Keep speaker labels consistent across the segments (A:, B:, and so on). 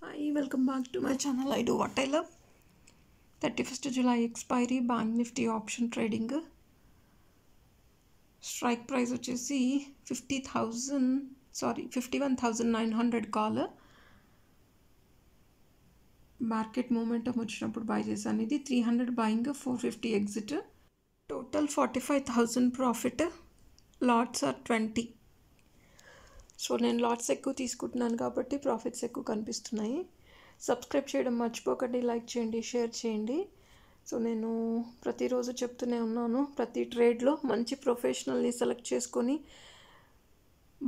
A: Hi, welcome back to my channel. I do what I love. 31st July expiry Bank Nifty option trading. Strike price వచ్చేసి 51,900 call. Market momentum వచ్చినప్పుడు buy చేశాను. ఇది 300 buying, 450 exit. Total 45,000 profit. Lots are 20. So నేను lots ఎక్కువ తీసుకుంటున్నాను కాబట్టి profits ఎక్కువ కనిపిస్తున్నాయి. సబ్స్క్రైబ్ చేయడం మర్చిపోకండి, లైక్ చేయండి, షేర్ చేయండి. సో నేను ప్రతిరోజు చెప్తూనే ఉన్నాను, ప్రతి ట్రేడ్లో మంచి ప్రొఫెషనల్ని సెలెక్ట్ చేసుకొని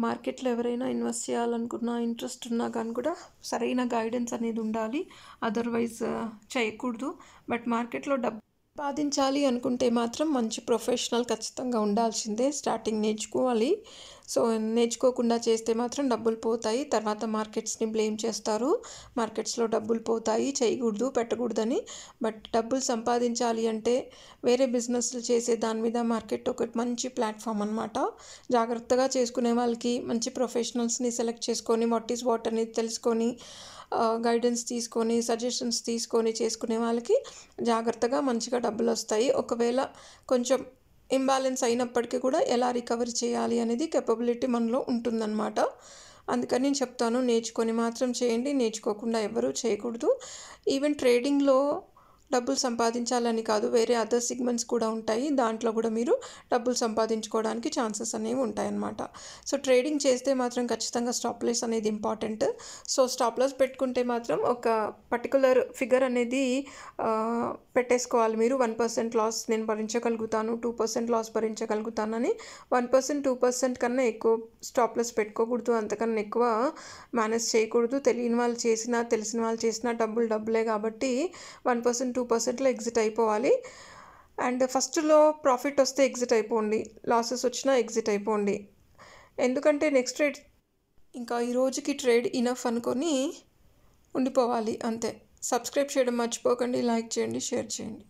A: మార్కెట్లో ఎవరైనా ఇన్వెస్ట్ చేయాలనుకున్నా, ఇంట్రెస్ట్ ఉన్నా కానీ కూడా సరైన గైడెన్స్ అనేది ఉండాలి. అదర్వైజ్ చేయకూడదు. బట్ మార్కెట్లో డబ్బు సంపాదించాలి అనుకుంటే మాత్రం మంచి ప్రొఫెషనల్ ఖచ్చితంగా ఉండాల్సిందే. స్టార్టింగ్ నేర్చుకోవాలి. సో నేర్చుకోకుండా చేస్తే మాత్రం డబ్బులు పోతాయి. తర్వాత మార్కెట్స్ని బ్లేమ్ చేస్తారు, మార్కెట్స్లో డబ్బులు పోతాయి, చేయకూడదు, పెట్టకూడదని. బట్ డబ్బులు సంపాదించాలి అంటే వేరే బిజినెస్లు చేసే దాని మీద మార్కెట్ ఒకటి మంచి ప్లాట్ఫామ్ అనమాట. జాగ్రత్తగా చేసుకునే వాళ్ళకి మంచి ప్రొఫెషనల్స్ని సెలెక్ట్ చేసుకొని వాట్ ఈస్ వాట్ అనేది తెలుసుకొని గైడెన్స్ తీసుకొని సజెషన్స్ తీసుకొని చేసుకునే వాళ్ళకి జాగ్రత్తగా మంచిగా డబ్బులు వస్తాయి. ఒకవేళ కొంచెం ఇంబ్యాలెన్స్ అయినప్పటికీ కూడా ఎలా రికవరీ చేయాలి అనేది కెపబిలిటీ మనలో ఉంటుందన్నమాట. అందుకని నేను చెప్తాను, నేర్చుకొని మాత్రం చేయండి, నేర్చుకోకుండా ఎవరూ చేయకూడదు. ఈవెన్ ట్రేడింగ్లో డబ్బులు సంపాదించాలని కాదు, వేరే అదర్ సెగ్మెంట్స్ కూడా ఉంటాయి. దాంట్లో కూడా మీరు డబ్బులు సంపాదించుకోవడానికి ఛాన్సెస్ అనేవి ఉంటాయన్నమాట. సో ట్రేడింగ్ చేస్తే మాత్రం ఖచ్చితంగా స్టాప్ లాస్ అనేది ఇంపార్టెంట్. సో స్టాప్ లాస్ పెట్టుకుంటే మాత్రం ఒక పర్టికులర్ ఫిగర్ అనేది పెట్టేసుకోవాలి. మీరు 1% లాస్ నేను భరించగలుగుతాను, 2% లాస్ భరించగలుగుతానని. 1%, 2% కన్నా ఎక్కువ స్టాప్ లాస్ పెట్టుకోకూడదు, అంతకన్నా ఎక్కువ మేనేజ్ చేయకూడదు. తెలియని వాళ్ళు చేసినా తెలిసిన వాళ్ళు చేసినా డబ్బులే కాబట్టి 1%, 2%లో ఎగ్జిట్ అయిపోవాలి. అండ్ ఫస్ట్లో ప్రాఫిట్ వస్తే ఎగ్జిట్ అయిపోండి, లాసెస్ వచ్చినా ఎగ్జిట్ అయిపోండి. ఎందుకంటే నెక్స్ట్ ట్రేడ్ ఇంకా ఈ రోజుకి ట్రేడ్ ఇనఫ్ అనుకొని ఉండిపోవాలి అంతే. సబ్స్క్రైబ్ చేయడం మర్చిపోకండి, లైక్ చేయండి, షేర్ చేయండి.